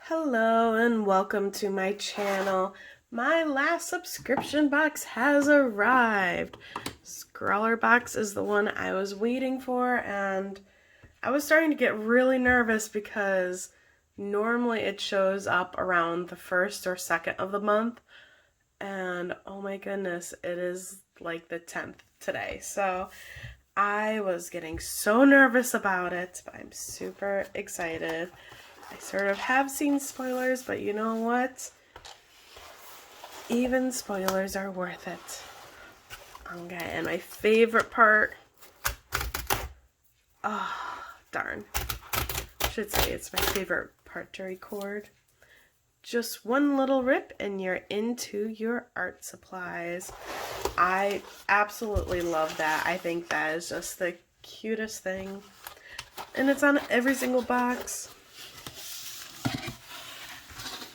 Hello and welcome to my channel. My last subscription box has arrived. ScrawlrBox is the one I was waiting for, and I was starting to get really nervous because normally it shows up around the 1st or 2nd of the month, and oh my goodness, it is like the 10th today. So I was getting so nervous about it, but I'm super excited. I sort of have seen spoilers, but you know what? Even spoilers are worth it. Okay, and my favorite part... Oh, darn. I should say it's my favorite part to record. Just one little rip and you're into your art supplies. I absolutely love that. I think that is just the cutest thing. And it's on every single box.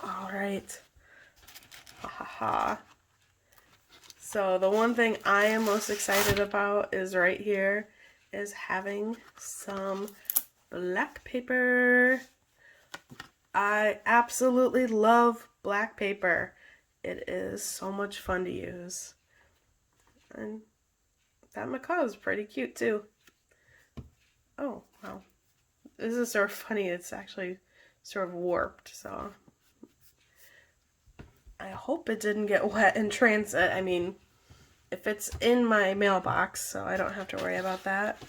Alright. Ha ha ha. So the one thing I am most excited about is right here, is having some black paper. I absolutely love black paper. It is so much fun to use. And that macaw is pretty cute too. Oh, wow. This is sort of funny. It's actually sort of warped, so I hope it didn't get wet in transit. I mean, if it's in my mailbox, so I don't have to worry about that.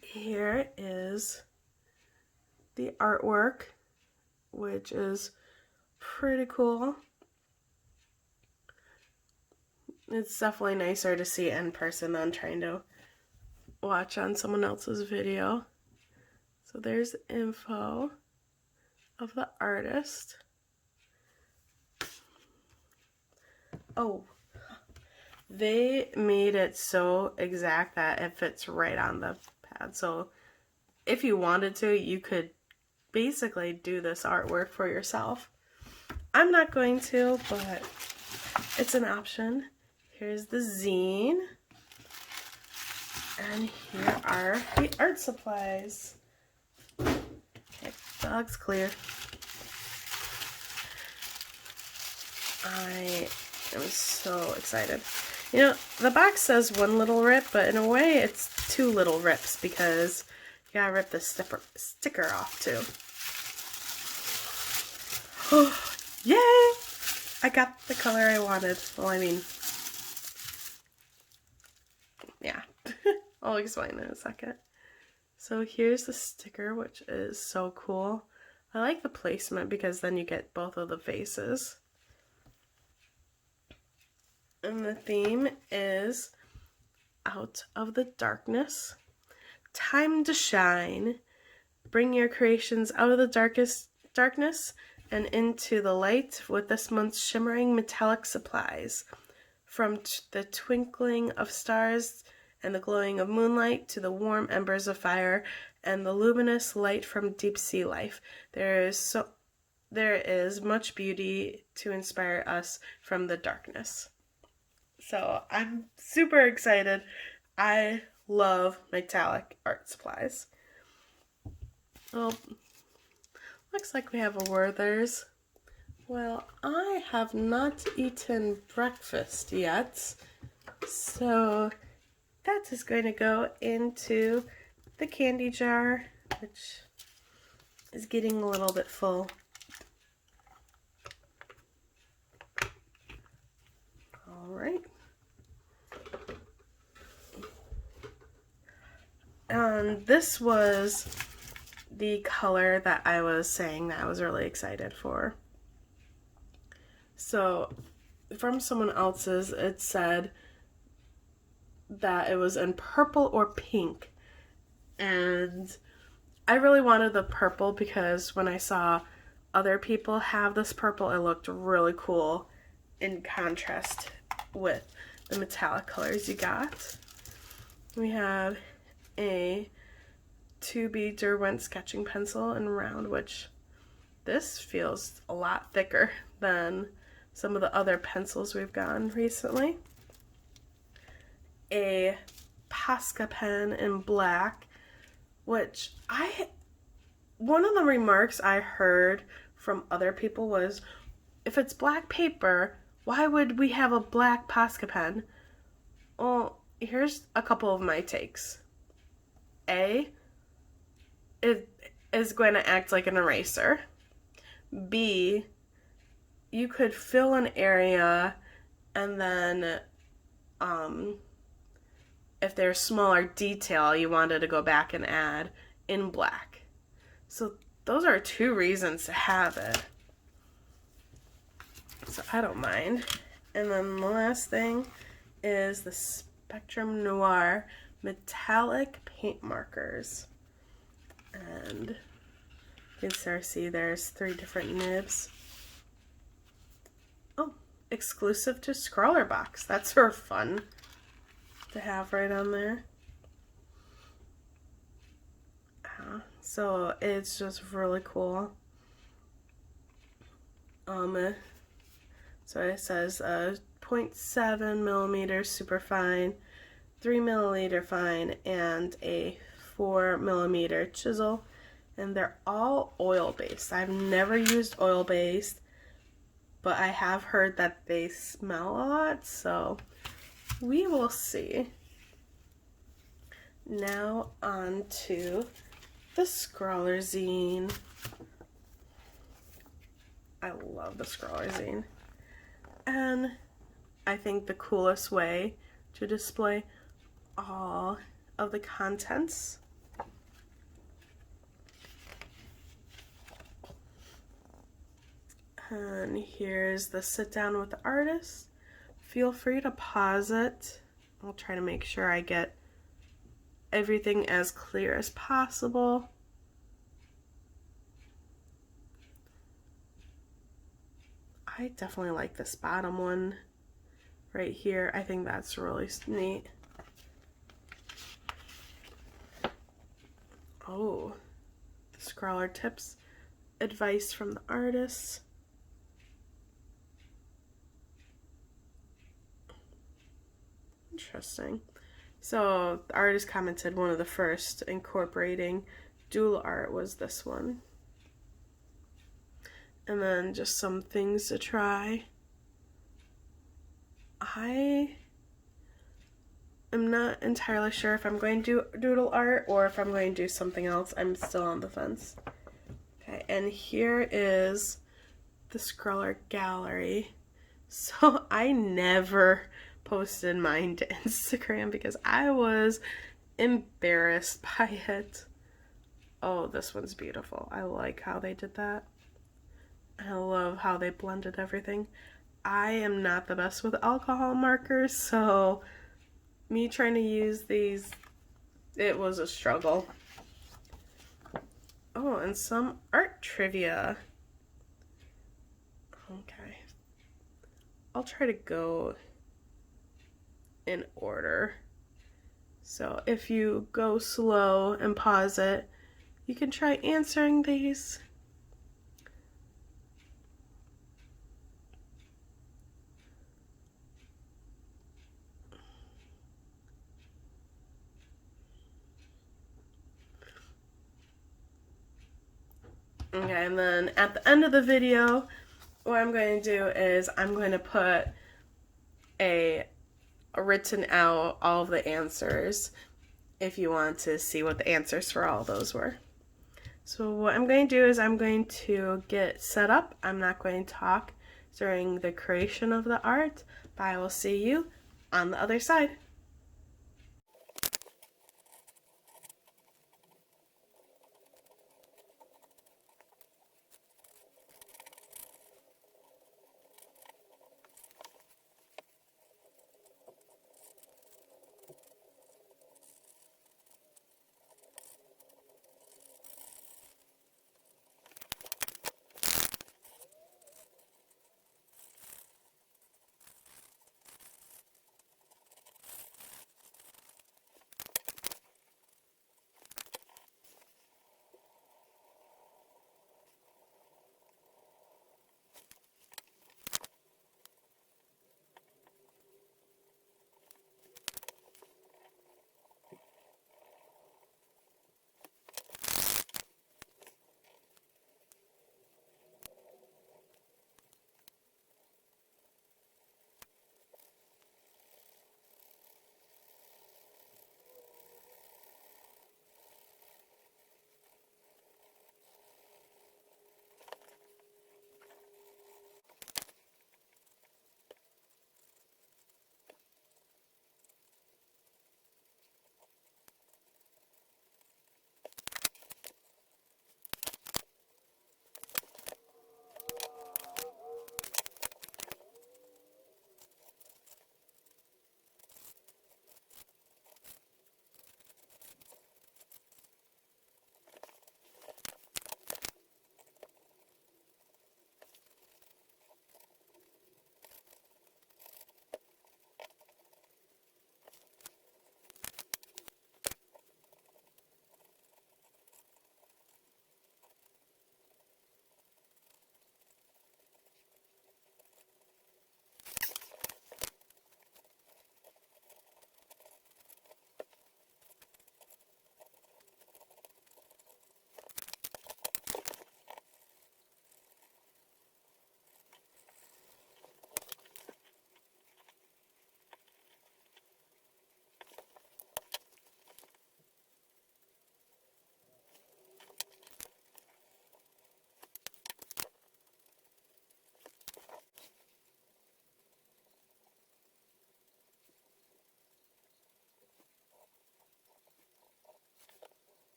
Here is the artwork, which is pretty cool. It's definitely nicer to see in person than trying to watch on someone else's video. So there's info of the artist. Oh, they made it so exact that it fits right on the pad. So if you wanted to, you could basically do this artwork for yourself. I'm not going to, but it's an option. Here's the zine. And here are the art supplies. Okay, dog's clear. I am so excited. You know, the box says one little rip, but in a way it's two little rips because you gotta rip the sticker off too. Oh, yay! I got the color I wanted. Well, I mean, yeah. I'll explain in a second. So here's the sticker, which is so cool. I like the placement because then you get both of the faces. And the theme is Out of the Darkness. Time to shine. Bring your creations out of the darkness and into the light with this month's shimmering metallic supplies. From the twinkling of stars and the glowing of moonlight to the warm embers of fire and the luminous light from deep sea life, there is much beauty to inspire us from the darkness. So I'm super excited. I love metallic art supplies. Well, looks like we have a Werther's. Well, I have not eaten breakfast yet, so that is going to go into the candy jar, which is getting a little bit full. All right. And this was the color that I was saying that I was really excited for. So from someone else's, it said that it was in purple or pink. And I really wanted the purple because when I saw other people have this purple, it looked really cool in contrast with the metallic colors you got. We have a 2B Derwent sketching pencil in round, which this feels a lot thicker than some of the other pencils we've gotten recently. A POSCA pen in black, which I one of the remarks I heard from other people was, if it's black paper, why would we have a black POSCA pen? Well, here's a couple of my takes. A, it is going to act like an eraser. B, you could fill an area and then if there's smaller detail you wanted to go back and add in black. So those are 2 reasons to have it. So I don't mind. And then the last thing is the Spectrum Noir metallic paint markers. And you can start to see there's 3 different nibs. Oh, exclusive to ScrawlrBox. That's sort of fun to have right on there. So it's just really cool. So it says 0.7 millimeters super fine, 3 milliliter fine, and a 4 millimeter chisel. And they're all oil based. I've never used oil based, but I have heard that they smell a lot, so we will see. Now on to the Scrawler Zine. I love the Scrawler Zine. And I think the coolest way to display all of the contents and here's the sit down with the artist. Feel free to pause it. I'll try to make sure I get everything as clear as possible. I definitely like this bottom one right here. I think that's really neat. Oh, the Scrawler tips, advice from the artist. Interesting. So the artist commented one of the first incorporating dual art was this one. And then just some things to try. I am not entirely sure if I'm going to do doodle art or if I'm going to do something else. I'm still on the fence. Okay, and here is the Scrawler gallery. So I never posted mine to Instagram because I was embarrassed by it. Oh, this one's beautiful. I like how they did that. I love how they blended everything. I am not the best with alcohol markers, so me trying to use these, it was a struggle. Oh, and some art trivia. Okay. I'll try to go in order. So if you go slow and pause it, you can try answering these. Okay, and then at the end of the video, what I'm going to do is I'm going to put a written out all of the answers if you want to see what the answers for all those were. So what I'm going to do is I'm going to get set up. I'm not going to talk during the creation of the art, but I will see you on the other side.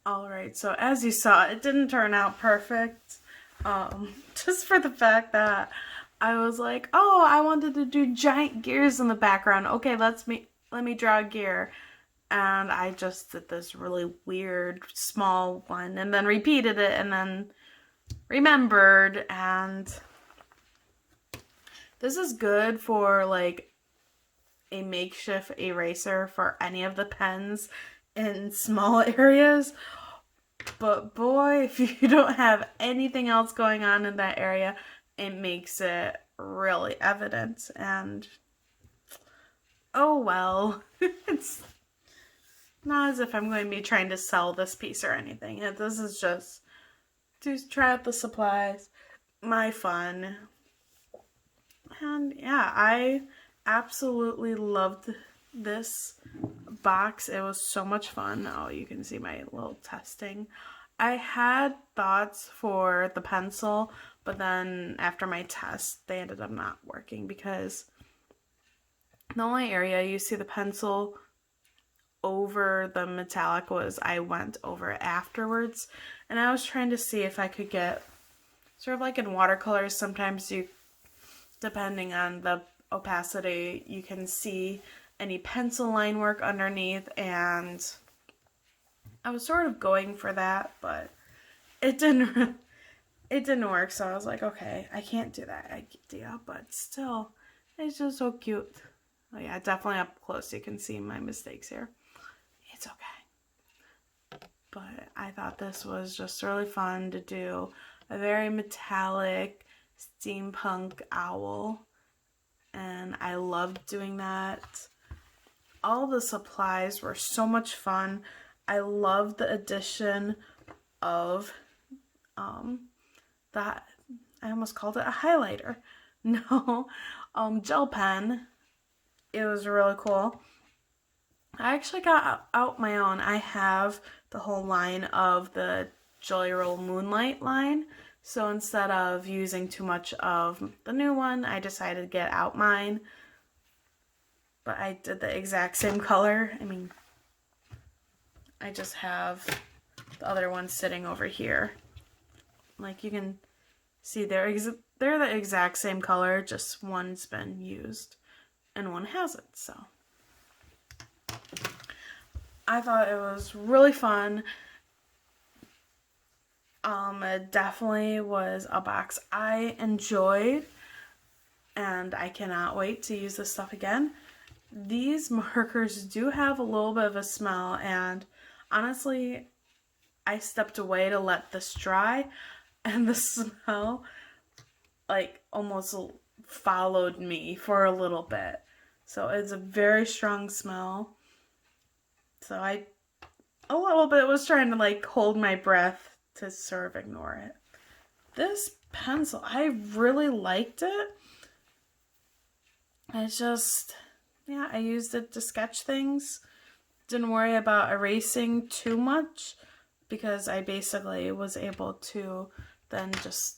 Alright, so as you saw, it didn't turn out perfect. Just for the fact that I was like, oh, I wanted to do giant gears in the background. Okay, let me draw a gear. And I just did this really weird small one and then repeated it and then remembered. And this is good for like a makeshift eraser for any of the pens in small areas. But boy, if you don't have anything else going on in that area, it makes it really evident. And oh well, it's not as if I'm going to be trying to sell this piece or anything. This is just to try out the supplies, my fun. And yeah, I absolutely loved this box. It was so much fun. Oh, you can see my little testing. I had thoughts for the pencil, but then after my test, they ended up not working because the only area you see the pencil over the metallic was I went over it afterwards, and I was trying to see if I could get sort of like in watercolors, sometimes you, depending on the opacity, you can see any pencil line work underneath, and I was sort of going for that, but it didn't work. So I was like, okay, I can't do that idea, but still, it's just so cute. Oh yeah, definitely up close you can see my mistakes here. It's okay. But I thought this was just really fun to do. A very metallic steampunk owl, and I loved doing that. All the supplies were so much fun. I loved the addition of that, I almost called it a highlighter. No, gel pen. It was really cool. I actually got out my own. I have the whole line of the Jolly Roll Moonlight line. So instead of using too much of the new one, I decided to get out mine. But I did the exact same color. I mean, I just have the other one sitting over here. Like you can see they're the exact same color, just one's been used and one hasn't. So I thought it was really fun. It definitely was a box I enjoyed, and I cannot wait to use this stuff again. These markers do have a little bit of a smell, and honestly, I stepped away to let this dry, and the smell like almost followed me for a little bit. So it's a very strong smell. So I a little bit was trying to like hold my breath to sort of ignore it. This pencil, I really liked it. It's just, yeah, I used it to sketch things. Didn't worry about erasing too much because I basically was able to then just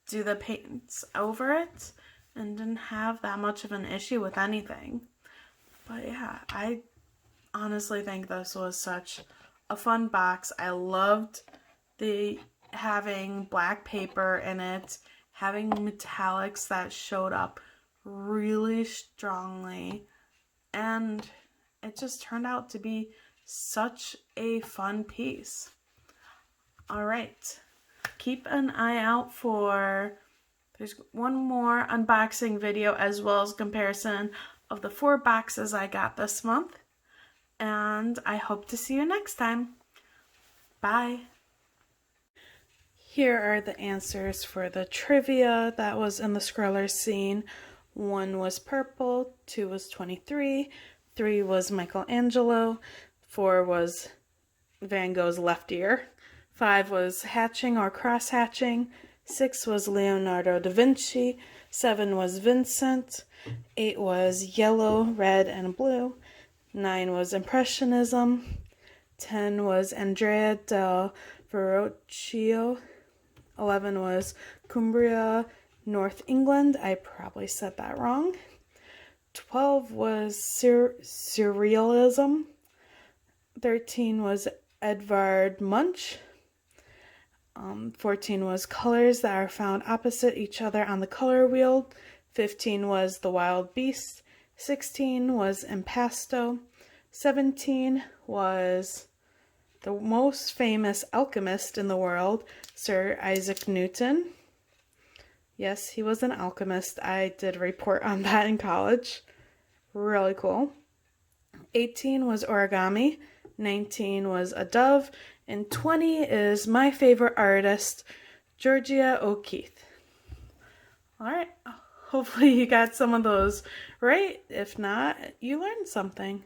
do the paints over it and didn't have that much of an issue with anything. But yeah, I honestly think this was such a fun box. I loved the having black paper in it, having metallics that showed up really strongly, and it just turned out to be such a fun piece. All right, keep an eye out for, there's one more unboxing video as well as comparison of the 4 boxes I got this month, and I hope to see you next time. Bye. Here are the answers for the trivia that was in the Scrawler scene. 1 was purple, 2 was 23, 3 was Michelangelo, 4 was Van Gogh's left ear, 5 was hatching or cross-hatching, 6 was Leonardo da Vinci, 7 was Vincent, 8 was yellow, red, and blue, 9 was Impressionism, 10 was Andrea del Verrocchio, 11 was Cumbria, North England. I probably said that wrong. 12 was Surrealism. 13 was Edvard Munch. 14 was colors that are found opposite each other on the color wheel. 15 was the wild beast. 16 was impasto. 17 was the most famous alchemist in the world, Sir Isaac Newton. Yes, he was an alchemist. I did a report on that in college. Really cool. 18 was origami. 19 was a dove. And 20 is my favorite artist, Georgia O'Keeffe. Alright, hopefully you got some of those right. If not, you learned something.